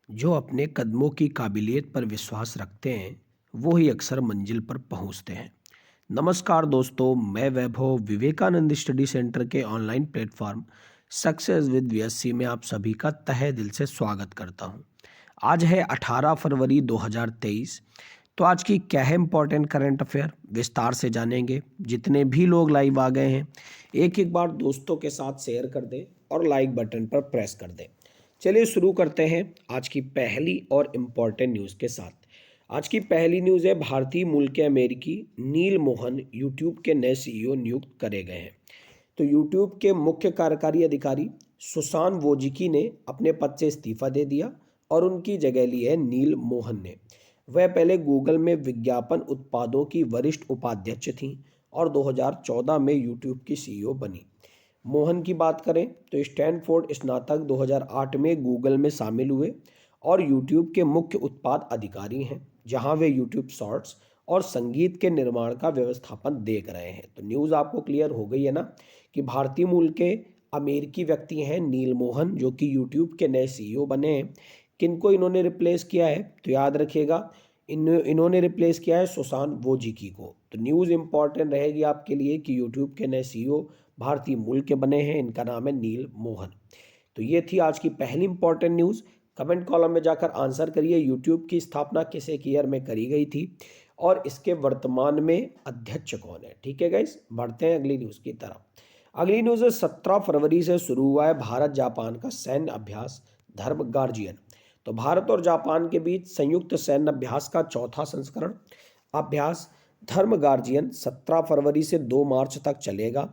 जो अपने कदमों की काबिलियत पर विश्वास रखते हैं, वो ही अक्सर मंजिल पर पहुंचते हैं। नमस्कार दोस्तों, मैं वैभव विवेकानंद स्टडी सेंटर के online platform success with VSC में आप सभी का तहे दिल से स्वागत करता हूं। आज है 18 फरवरी 2023। तो आज की क्या है इम्पोर्टेंट करंट अफेयर विस्तार से जानेंगे। जितने भी लोग लाइव आ गए हैं, एक एक बार दोस्तों के साथ शेयर कर दें और लाइक बटन पर प्रेस कर दें। चलिए शुरू करते हैं आज की पहली और इम्पॉर्टेंट न्यूज़ के साथ। आज की पहली न्यूज़ है, भारतीय मूल के अमेरिकी नील मोहन यूट्यूब के नए सीईओ नियुक्त करे गए हैं। तो यूट्यूब के मुख्य कार्यकारी अधिकारी सुसान वोजिकी ने अपने पद से इस्तीफा दे दिया और उनकी जगह ली है नील मोहन ने। वह पहले गूगल में विज्ञापन उत्पादों की वरिष्ठ उपाध्यक्ष थीं और 2014 में यूट्यूब की सीईओ बनी। मोहन की बात करें तो स्टैनफोर्ड स्नातक 2008 में गूगल में शामिल हुए और यूट्यूब के मुख्य उत्पाद अधिकारी हैं, जहां वे यूट्यूब शॉर्ट्स और संगीत के निर्माण का व्यवस्थापन देख रहे हैं। तो न्यूज़ आपको क्लियर हो गई है ना कि भारतीय मूल के अमेरिकी व्यक्ति हैं नील मोहन, जो कि यूट्यूब के नए सीईओ बने हैं। किनको इन्होंने रिप्लेस किया है? तो याद रखिएगा, इन्होंने रिप्लेस किया है सुसान वोजिकी को। तो न्यूज़ इंपॉर्टेंट रहेगी आपके लिए कि यूट्यूब के नए सीईओ भारतीय मूल के बने हैं। इनका नाम है नील मोहन। तो ये थी आज की पहली इंपॉर्टेंट न्यूज़। कमेंट कॉलम में जाकर आंसर करिए, यूट्यूब की स्थापना किस एक ईयर में करी गई थी और इसके वर्तमान में अध्यक्ष कौन है। ठीक है गाइस, बढ़ते हैं अगली न्यूज़ की तरफ। अगली न्यूज़ है, 17 फरवरी से शुरू हुआ है भारत जापान का सैन्य अभ्यास धर्म गार्जियन। तो भारत और जापान के बीच संयुक्त सैन्य अभ्यास का चौथा संस्करण अभ्यास धर्म गार्जियन 17 फरवरी से 2 मार्च तक चलेगा।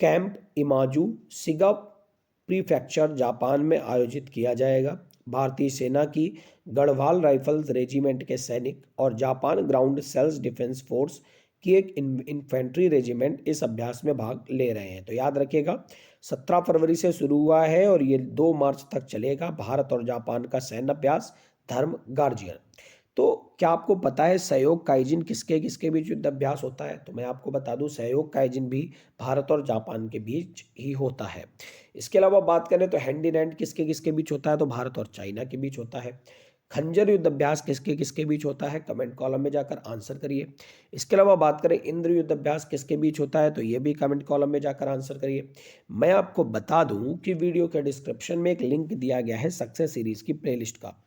कैंप इमाजू सिगा प्रीफेक्चर जापान में आयोजित किया जाएगा। भारतीय सेना की गढ़वाल राइफल्स रेजिमेंट के सैनिक और Japan ground self defence force की एक इन्फेंट्री रेजिमेंट इस अभ्यास में भाग ले रहे हैं। तो याद रखिएगा, 17 फरवरी से शुरू हुआ है और ये 2 मार्च तक चलेगा भारत और जापान का सैन्य अभ्यास धर्म गार्जियन। तो क्या आपको पता है सहयोग काइजिन किसके किसके बीच युद्ध अभ्यास होता है? तो मैं आपको बता दूं, सहयोग काइजिन भी भारत और जापान के बीच ही होता है। इसके अलावा बात करें तो हैंड इन हैंड किसके किसके बीच होता है? तो भारत और चाइना के बीच होता है। खंजर युद्ध अभ्यास किसके किसके बीच होता है? कमेंट कॉलम में जाकर आंसर करिए। इसके अलावा बात करें इंद्र युद्ध अभ्यास किसके बीच होता है? तो ये भी कमेंट कॉलम में जाकर आंसर करिए। मैं आपको बता दूं कि वीडियो के डिस्क्रिप्शन में एक लिंक दिया गया है सक्सेस सीरीज की प्लेलिस्ट का,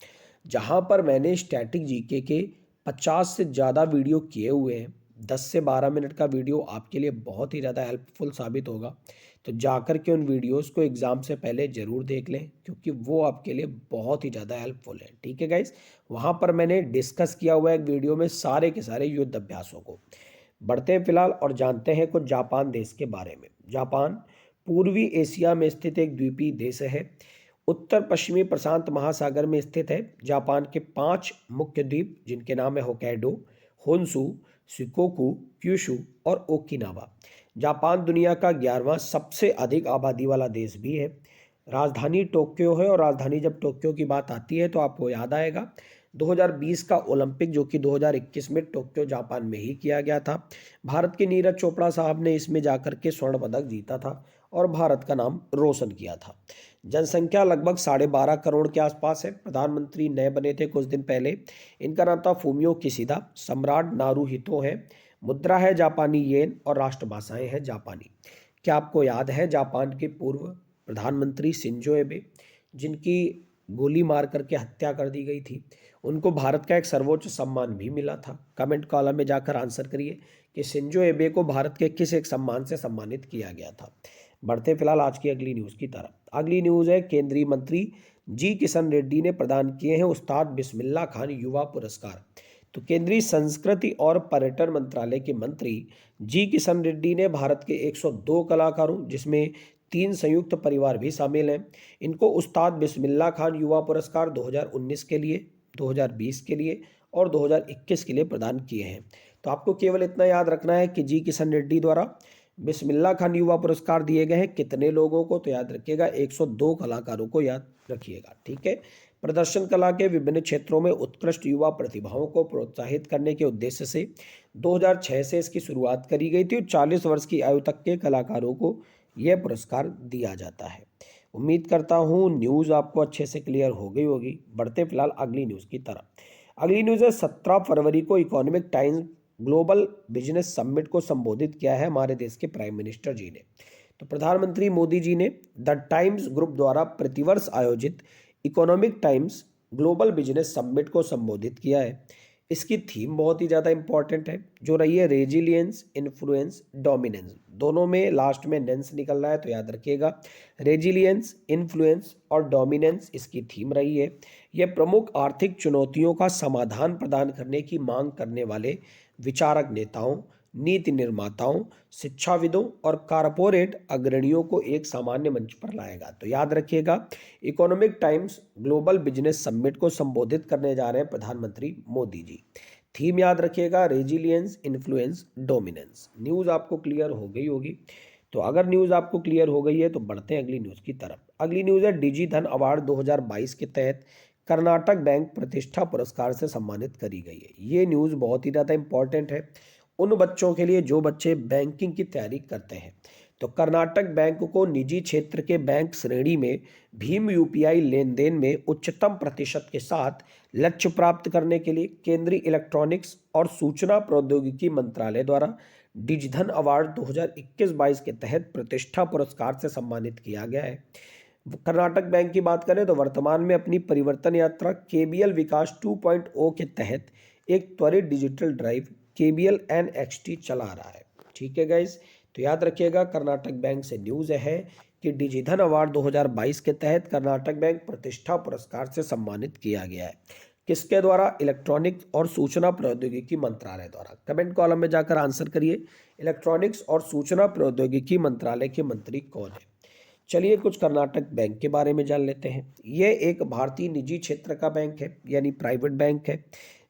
जहां पर मैंने स्टैटिक जीके के 50 से ज़्यादा वीडियो किए हुए हैं। 10 से 12 मिनट का वीडियो आपके लिए बहुत ही ज़्यादा हेल्पफुल साबित होगा। तो जाकर के उन वीडियोस को एग्ज़ाम से पहले ज़रूर देख लें, क्योंकि वो आपके लिए बहुत ही ज़्यादा हेल्पफुल है। ठीक है गाइस, वहाँ पर मैंने डिस्कस किया हुआ है एक वीडियो में सारे के सारे युद्ध अभ्यासों को। बढ़ते हैं फिलहाल और जानते हैं कुछ जापान देश के बारे में। जापान पूर्वी एशिया में स्थित एक द्वीपीय देश है। उत्तर पश्चिमी प्रशांत महासागर में स्थित है। जापान के 5 मुख्य द्वीप, जिनके नाम है होkkaido, होन्शु, शिकोकू, क्यूशु और ओकिनावा। जापान दुनिया का 11वां सबसे अधिक आबादी वाला देश भी है। राजधानी टोक्यो है और राजधानी जब टोक्यो की बात आती है तो आपको याद आएगा 2020 का ओलंपिक, जो कि 2021 में टोक्यो जापान में ही किया गया था। भारत के नीरज चोपड़ा साहब ने इसमें जाकर के स्वर्ण पदक जीता था और भारत का नाम रोशन किया था। जनसंख्या लगभग 12.5 करोड़ के आसपास है। प्रधानमंत्री नए बने थे कुछ दिन पहले। इनका नाम था फूमियो किशिदा। सम्राट नारूहितो है। मुद्रा है जापानी येन और राष्ट्रभाषाएं हैं जापानी। क्या आपको याद है जापान के पूर्व प्रधानमंत्री शिंजो एबे, जिनकी गोली मार करके हत्या कर दी गई थी, उनको भारत का एक सर्वोच्च सम्मान भी मिला था? कमेंट कॉलम में जाकर आंसर करिए कि शिंजो एबे को भारत के किस एक सम्मान से सम्मानित किया गया था। बढ़ते फिलहाल आज की अगली न्यूज़ की तरफ। अगली न्यूज़ है, केंद्रीय मंत्री जी किशन रेड्डी ने प्रदान किए हैं उस्ताद बिस्मिल्लाह खान युवा पुरस्कार। तो केंद्रीय संस्कृति और पर्यटन मंत्रालय के मंत्री जी किशन रेड्डी ने भारत के 102 कलाकारों, जिसमें 3 संयुक्त परिवार भी शामिल हैं, इनको उस्ताद बिस्मिल्लाह खान युवा पुरस्कार 2019 के लिए, 2020 के लिए और 2021 के लिए प्रदान किए हैं। तो आपको केवल इतना याद रखना है कि जी किशन रेड्डी द्वारा बिस्मिल्लाह खान युवा पुरस्कार दिए गए हैं कितने लोगों को? तो याद रखिएगा 102 कलाकारों को याद रखिएगा। ठीक है। प्रदर्शन कला के विभिन्न क्षेत्रों में उत्कृष्ट युवा प्रतिभाओं को प्रोत्साहित करने के उद्देश्य से 2006 से इसकी शुरुआत करी गई थी और 40 वर्ष की आयु तक के कलाकारों को यह पुरस्कार दिया जाता है। उम्मीद करता हूँ न्यूज़ आपको अच्छे से क्लियर हो गई होगी। बढ़ते फिलहाल अगली न्यूज़ की तरफ। अगली न्यूज़ है 17 फरवरी को economic times global business summit को संबोधित किया है हमारे देश के प्राइम मिनिस्टर जी ने। तो प्रधानमंत्री मोदी जी ने द टाइम्स ग्रुप द्वारा प्रतिवर्ष आयोजित economic times global business summit को संबोधित किया है। इसकी थीम बहुत ही ज़्यादा इंपॉर्टेंट है, जो रही है रेजिलियंस, इन्फ्लुएंस, डोमिनेंस। दोनों में लास्ट में नेंस निकल रहा है, तो याद रखिएगा रेजिलियंस, इन्फ्लुएंस और डोमिनेंस इसकी थीम रही है। यह प्रमुख आर्थिक चुनौतियों का समाधान प्रदान करने की मांग करने वाले विचारक नेताओं, नीति निर्माताओं, शिक्षाविदों और कारपोरेट अग्रणियों को एक सामान्य मंच पर लाएगा। तो याद रखिएगा economic times global business summit को संबोधित करने जा रहे हैं प्रधानमंत्री मोदी जी। थीम याद रखिएगा रेजिलियंस, इन्फ्लुएंस, डोमिनेंस। न्यूज़ आपको क्लियर हो गई होगी। तो अगर न्यूज़ आपको क्लियर हो गई है तो बढ़ते हैं अगली न्यूज़ की तरफ। अगली न्यूज़ है डिजी धन अवार्ड 2022 के तहत कर्नाटक बैंक प्रतिष्ठा पुरस्कार से सम्मानित करी गई है। ये न्यूज़ बहुत ही ज़्यादा इंपॉर्टेंट है उन बच्चों के लिए जो बच्चे बैंकिंग की तैयारी करते हैं। तो कर्नाटक बैंक को निजी क्षेत्र के बैंक श्रेणी में भीम यूपीआई लेन देन में उच्चतम प्रतिशत के साथ लक्ष्य प्राप्त करने के लिए केंद्रीय इलेक्ट्रॉनिक्स और सूचना प्रौद्योगिकी मंत्रालय द्वारा डिजिधन अवार्ड 2021-22 के तहत प्रतिष्ठा पुरस्कार से सम्मानित किया गया है। कर्नाटक बैंक की बात करें तो वर्तमान में अपनी परिवर्तन यात्रा केबीएल विकास 2.0 के तहत एक त्वरित डिजिटल ड्राइव केबीएल एनएक्सटी चला रहा है। ठीक है गाइस, तो याद रखिएगा कर्नाटक बैंक से न्यूज़ है कि डिजिधन अवार्ड 2022 के तहत कर्नाटक बैंक प्रतिष्ठा पुरस्कार से सम्मानित किया गया है। किसके द्वारा? इलेक्ट्रॉनिक्स और सूचना प्रौद्योगिकी मंत्रालय द्वारा। कमेंट कॉलम में जाकर आंसर करिए, इलेक्ट्रॉनिक्स और सूचना प्रौद्योगिकी मंत्रालय के मंत्री कौन है। चलिए कुछ कर्नाटक बैंक के बारे में जान लेते हैं। ये एक भारतीय निजी क्षेत्र का बैंक है, यानी प्राइवेट बैंक है।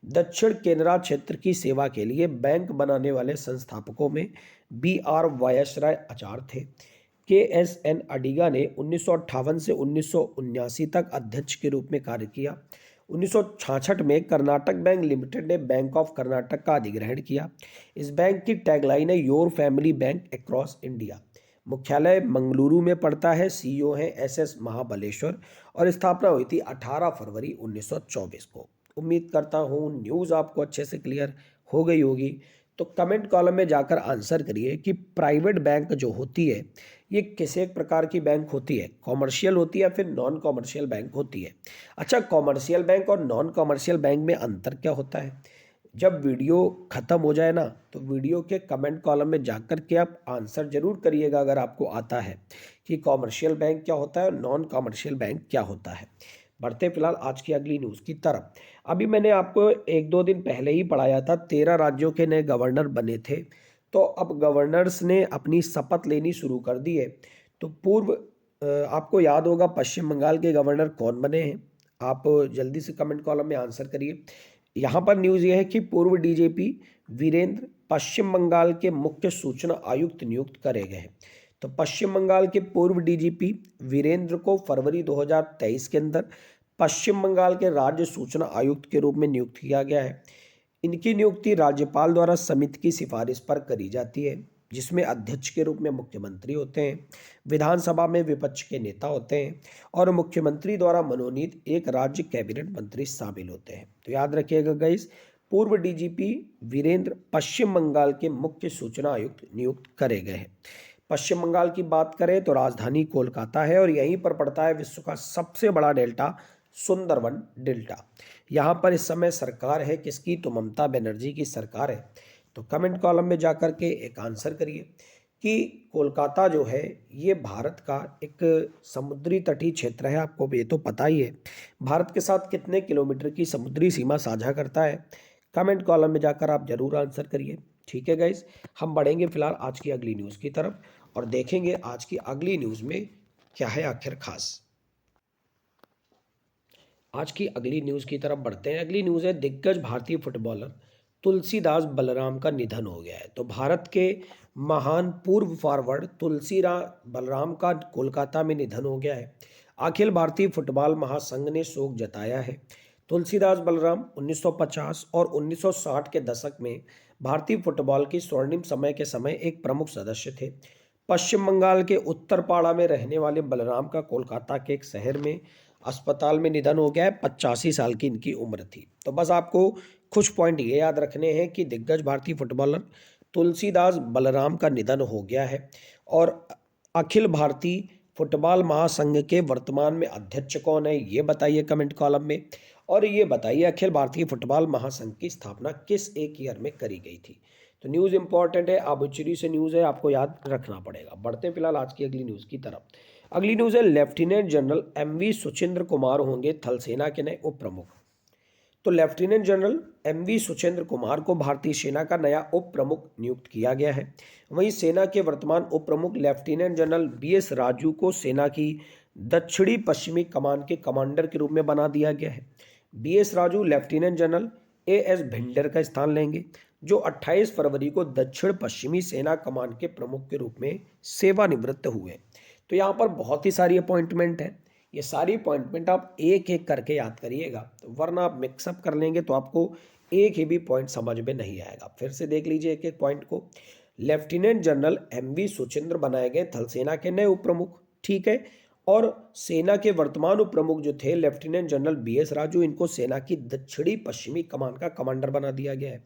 दक्षिण केनरा क्षेत्र की सेवा के लिए बैंक बनाने वाले संस्थापकों में BR वायसराय आचार्य थे। KSN अडिगा ने 1958 से 1979 तक अध्यक्ष के रूप में कार्य किया। 1966 में कर्नाटक बैंक लिमिटेड ने बैंक ऑफ कर्नाटक का अधिग्रहण किया। इस बैंक की टैगलाइन है your family bank across India. मुख्यालय मंगलुरु में पड़ता है। CEO हैं SS महाबलेश्वर और स्थापना हुई थी 18 फरवरी 1924 को। उम्मीद करता हूँ न्यूज़ आपको अच्छे से क्लियर हो गई होगी। तो कमेंट कॉलम में जाकर आंसर करिए कि प्राइवेट बैंक जो होती है ये किस एक प्रकार की बैंक होती है, कॉमर्शियल होती है या फिर नॉन कॉमर्शियल बैंक होती है। अच्छा, कॉमर्शियल बैंक और नॉन कॉमर्शियल बैंक में अंतर क्या होता है? जब वीडियो ख़त्म हो जाए ना तो वीडियो के कमेंट कॉलम में जाकर के आप आंसर जरूर करिएगा अगर आपको आता है कि कॉमर्शियल बैंक क्या होता है और नॉन कॉमर्शियल बैंक क्या होता है। बढ़ते फिलहाल आज की अगली न्यूज़ की तरफ। अभी मैंने आपको 1-2 दिन पहले ही पढ़ाया था 13 राज्यों के नए गवर्नर बने थे। तो अब गवर्नर्स ने अपनी शपथ लेनी शुरू कर दी है। तो आपको याद होगा पश्चिम बंगाल के गवर्नर कौन बने हैं? आप जल्दी से कमेंट कॉलम में आंसर करिए। यहाँ पर न्यूज़ ये है कि पूर्व DGP वीरेंद्र पश्चिम बंगाल के मुख्य सूचना आयुक्त नियुक्त करे गए हैं। तो पश्चिम बंगाल के पूर्व DGP वीरेंद्र को फरवरी 2023 के अंदर पश्चिम बंगाल के राज्य सूचना आयुक्त के रूप में नियुक्त किया गया है। इनकी नियुक्ति राज्यपाल द्वारा समिति की सिफारिश पर करी जाती है, जिसमें अध्यक्ष के रूप में मुख्यमंत्री होते हैं, विधानसभा में विपक्ष के नेता होते हैं और मुख्यमंत्री द्वारा मनोनीत एक राज्य कैबिनेट मंत्री शामिल होते हैं। तो याद रखिएगा गाइस, पूर्व DGP वीरेंद्र पश्चिम बंगाल के मुख्य सूचना आयुक्त नियुक्त करे गए हैं। पश्चिम बंगाल की बात करें तो राजधानी कोलकाता है और यहीं पर पड़ता है विश्व का सबसे बड़ा डेल्टा सुंदरवन डेल्टा। यहाँ पर इस समय सरकार है किसकी? तो ममता बनर्जी की सरकार है। तो कमेंट कॉलम में जाकर के एक आंसर करिए कि कोलकाता जो है ये भारत का एक समुद्री तटीय क्षेत्र है। आपको ये तो पता ही है। भारत के साथ कितने किलोमीटर की समुद्री सीमा साझा करता है? कमेंट कॉलम में जाकर आप जरूर आंसर करिए। ठीक है गाइस, हम बढ़ेंगे फिलहाल आज की अगली न्यूज़ की तरफ और देखेंगे आज की अगली न्यूज़ में क्या है आखिर खास। आज की अगली न्यूज़ की तरफ बढ़ते हैं। अगली न्यूज़ है दिग्गज भारतीय फुटबॉलर तुलसीदास बलराम का निधन हो गया है। तो भारत के महान पूर्व फॉरवर्ड तुलसीदास बलराम का कोलकाता में निधन हो गया है। अखिल भारतीय फुटबॉल महासंघ ने शोक जताया है। तुलसीदास बलराम 1950 और 1960 के दशक में भारतीय फुटबॉल की स्वर्णिम समय के समय एक प्रमुख सदस्य थे। पश्चिम बंगाल के उत्तरपाड़ा में रहने वाले बलराम का कोलकाता के एक शहर में अस्पताल में निधन हो गया है। 85 साल की इनकी उम्र थी। तो बस आपको कुछ पॉइंट ये याद रखने हैं कि दिग्गज भारतीय फुटबॉलर तुलसीदास बलराम का निधन हो गया है। और अखिल भारतीय फुटबॉल महासंघ के वर्तमान में अध्यक्ष कौन है, ये बताइए कमेंट कॉलम में। और ये बताइए अखिल भारतीय फुटबॉल महासंघ की स्थापना किस एक ईयर में करी गई थी। तो न्यूज़ इंपॉर्टेंट है, आबुचरी से न्यूज़ है, आपको याद रखना पड़ेगा। बढ़ते हैं फिलहाल आज की अगली न्यूज़ की तरफ। अगली न्यूज़ है, lieutenant general MV Suchendra Kumar होंगे थल सेना के नए उप प्रमुख। तो lieutenant general MV Suchendra Kumar को भारतीय सेना का नया उप प्रमुख नियुक्त किया गया है। वहीं सेना के वर्तमान उप प्रमुख लेफ्टिनेंट जनरल बीएस राजू को सेना की दक्षिणी पश्चिमी कमान के कमांडर के रूप में बना दिया गया है। BS Raju lieutenant general AS Bhinder का स्थान लेंगे, जो 28 फरवरी को दक्षिण पश्चिमी सेना कमान के प्रमुख के रूप में सेवानिवृत्त हुए। तो यहाँ पर बहुत ही सारी अपॉइंटमेंट है, ये सारी अपॉइंटमेंट आप एक एक करके याद करिएगा, तो वरना आप मिक्सअप कर लेंगे तो आपको एक ही भी पॉइंट समझ में नहीं आएगा। फिर से देख लीजिए एक एक पॉइंट को। लेफ्टिनेंट जनरल एमवी सुचेंद्र बनाए गए थल सेना के नए उप प्रमुख, ठीक है। और सेना के वर्तमान उप प्रमुख जो थे लेफ्टिनेंट जनरल बीएस राजू, इनको सेना की दक्षिणी पश्चिमी कमान का कमांडर बना दिया गया है,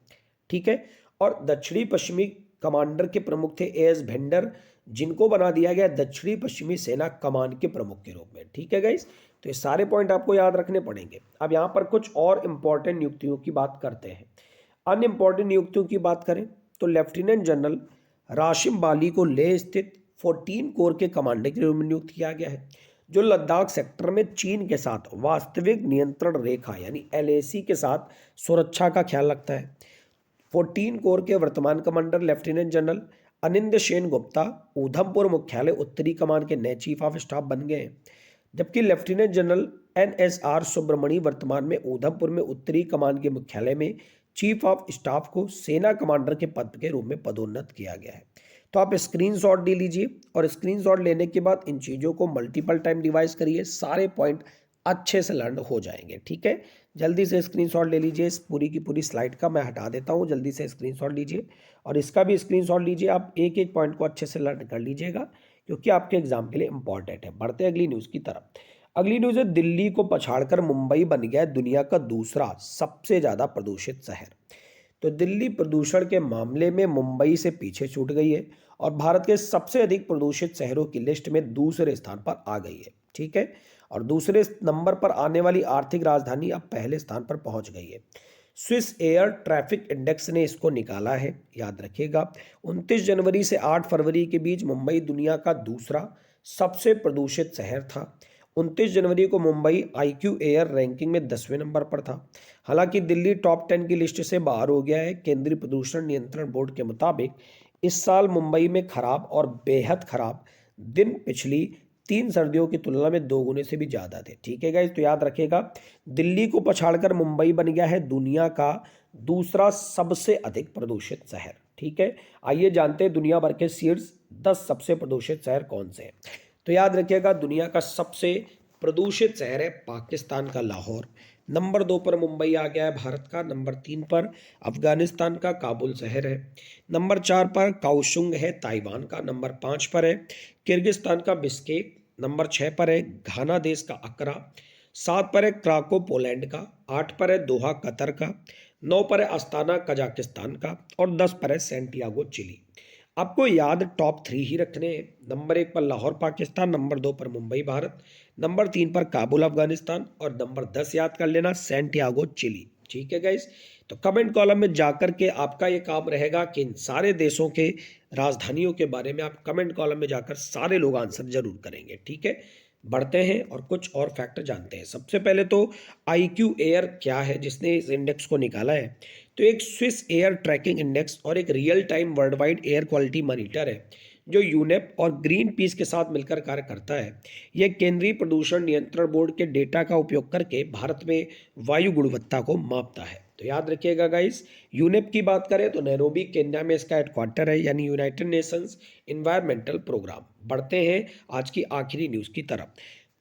ठीक है। और दक्षिणी पश्चिमी कमांडर के प्रमुख थे एएस भेंडर, जिनको बना दिया गया दक्षिणी पश्चिमी सेना कमान के प्रमुख के रूप में, ठीक है गाइस। तो ये सारे पॉइंट आपको याद रखने पड़ेंगे। अब यहाँ पर कुछ और इंपॉर्टेंट नियुक्तियों की बात करते हैं। अन्य इंपॉर्टेंट नियुक्तियों की बात करें तो लेफ्टिनेंट जनरल राशिम बाली को लेह स्थित 14 कोर के कमांडर के रूप में नियुक्त किया गया है, जो लद्दाख सेक्टर में चीन के साथ वास्तविक नियंत्रण रेखा यानी एलएसी के साथ सुरक्षा का ख्याल रखता है। 14 कोर के वर्तमान commander lieutenant general Anind Sen Gupta Udhampur मुख्यालय उत्तरी कमान के नए चीफ ऑफ स्टाफ बन गए हैं, जबकि लेफ्टिनेंट जनरल एनएसआर सुब्रमणी वर्तमान में उधमपुर में उत्तरी कमान के मुख्यालय में चीफ ऑफ स्टाफ को सेना कमांडर के पद के रूप में पदोन्नत किया गया है। तो आप स्क्रीनशॉट ले लीजिए और स्क्रीनशॉट लेने के बाद इन चीज़ों को मल्टीपल टाइम रिवाइज करिए, सारे पॉइंट अच्छे से लर्न हो जाएंगे, ठीक है। जल्दी से स्क्रीनशॉट ले लीजिए इस पूरी की पूरी स्लाइड का, मैं हटा देता हूँ। जल्दी से स्क्रीनशॉट लीजिए और इसका भी स्क्रीनशॉट लीजिए। आप एक एक पॉइंट को अच्छे से लर्न कर लीजिएगा, क्योंकि आपके एग्जाम के लिए इंपॉर्टेंट है। बढ़ते हैं अगली न्यूज़ की तरफ। अगली न्यूज़ है, दिल्ली को पछाड़कर मुंबई बन गया दुनिया का दूसरा सबसे ज़्यादा प्रदूषित शहर। तो दिल्ली प्रदूषण के मामले में मुंबई से पीछे छूट गई है और भारत के सबसे अधिक प्रदूषित शहरों की लिस्ट में दूसरे स्थान पर आ गई है, ठीक है। और दूसरे नंबर पर आने वाली आर्थिक राजधानी अब पहले स्थान पर पहुंच गई है। स्विस एयर ट्रैफिक इंडेक्स ने इसको निकाला है, याद रखिएगा। 29 जनवरी से 8 फरवरी के बीच मुंबई दुनिया का दूसरा सबसे प्रदूषित शहर था। 29 जनवरी को मुंबई आईक्यू एयर रैंकिंग में 10वें नंबर पर था। हालांकि दिल्ली टॉप 10 की लिस्ट से बाहर हो गया है। केंद्रीय प्रदूषण नियंत्रण बोर्ड के मुताबिक इस साल मुंबई में खराब और बेहद खराब दिन पिछली 3 सर्दियों की तुलना में 2 गुने से भी ज़्यादा थे, ठीक है गाइस। तो याद रखिएगा, दिल्ली को पछाड़कर मुंबई बन गया है दुनिया का दूसरा सबसे अधिक प्रदूषित शहर, ठीक है। आइए जानते हैं दुनिया भर के शीर्ष 10 सबसे प्रदूषित शहर कौन से हैं। तो याद रखिएगा, दुनिया का सबसे प्रदूषित शहर है पाकिस्तान का लाहौर। नंबर 2 पर मुंबई आ गया है भारत का। नंबर 3 पर अफगानिस्तान का काबुल शहर है। नंबर 4 पर काओशुंग है ताइवान का। नंबर 5 पर है किर्गिस्तान का बिस्केक। नंबर 6 पर है घाना देश का अकरा। 7 पर है क्राको पोलैंड का। 8 पर है दोहा कतर का। 9 पर है अस्ताना कजाकिस्तान का और 10 पर है सेंटियागो चिली। आपको याद टॉप 3 ही रखने हैं। नंबर 1 पर लाहौर पाकिस्तान, नंबर 2 पर मुंबई भारत, नंबर 3 पर काबुल अफगानिस्तान और नंबर 10 याद कर लेना सेंटियागो चिली, ठीक है गाइस। तो कमेंट कॉलम में जाकर के आपका ये काम रहेगा कि इन सारे देशों के राजधानियों के बारे में आप कमेंट कॉलम में जाकर सारे लोग आंसर जरूर करेंगे, ठीक है। बढ़ते हैं और कुछ और फैक्टर जानते हैं। सबसे पहले तो आईक्यू एयर क्या है जिसने इस इंडेक्स को निकाला है। तो एक स्विस एयर ट्रैकिंग इंडेक्स और एक real time world wide air quality monitor है, जो यूनेप और ग्रीन पीस के साथ मिलकर कार्य करता है। यह केंद्रीय प्रदूषण नियंत्रण बोर्ड के डेटा का उपयोग करके भारत में वायु गुणवत्ता को मापता है। तो याद रखिएगा गाइस, यूनेप की बात करें तो नैरोबी केन्या में इसका हेडक्वार्टर है, यानी यूनाइटेड नेशंस इन्वायरमेंटल प्रोग्राम। बढ़ते हैं आज की आखिरी न्यूज़ की तरफ।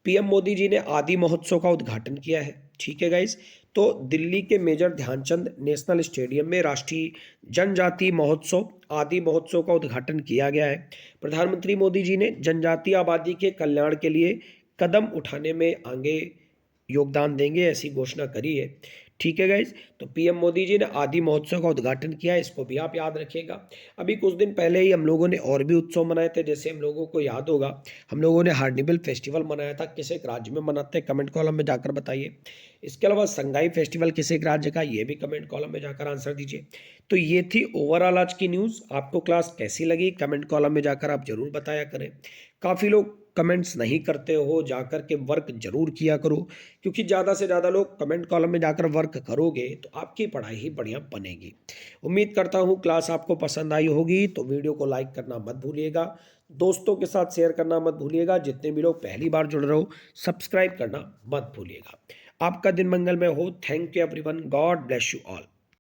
पीएम मोदी जी ने आदि महोत्सव का उद्घाटन किया है, ठीक है गाइस। तो दिल्ली के मेजर ध्यानचंद नेशनल स्टेडियम में राष्ट्रीय जनजातीय महोत्सव आदि महोत्सव का उद्घाटन किया गया है। प्रधानमंत्री मोदी जी ने जनजातीय आबादी के कल्याण के लिए कदम उठाने में आगे योगदान देंगे, ऐसी घोषणा करी है। ठीक है गाइज, तो पीएम मोदी जी ने आदि महोत्सव का उद्घाटन किया है, इसको भी आप याद रखिएगा। अभी कुछ दिन पहले ही हम लोगों ने और भी उत्सव मनाए थे, जैसे हम लोगों को याद होगा हम लोगों ने हार्निबिल फेस्टिवल मनाया था। किस एक राज्य में मनाते हैं, कमेंट कॉलम में जाकर बताइए। इसके अलावा संगाई फेस्टिवल किस एक राज्य का, ये भी कमेंट कॉलम में जाकर आंसर दीजिए। तो ये थी ओवरऑल आज की न्यूज़। आपको क्लास कैसी लगी कमेंट कॉलम में जाकर आप जरूर बताया करें। काफ़ी लोग कमेंट्स नहीं करते हो, जाकर के वर्क जरूर किया करो, क्योंकि ज़्यादा से ज़्यादा लोग कमेंट कॉलम में जाकर वर्क करोगे तो आपकी पढ़ाई ही बढ़िया बनेगी। उम्मीद करता हूँ क्लास आपको पसंद आई होगी, तो वीडियो को लाइक करना मत भूलिएगा, दोस्तों के साथ शेयर करना मत भूलिएगा। जितने भी लोग पहली बार जुड़ रहे हो सब्सक्राइब करना मत भूलिएगा। आपका दिन मंगलमय हो। Thank you everyone, God bless you all.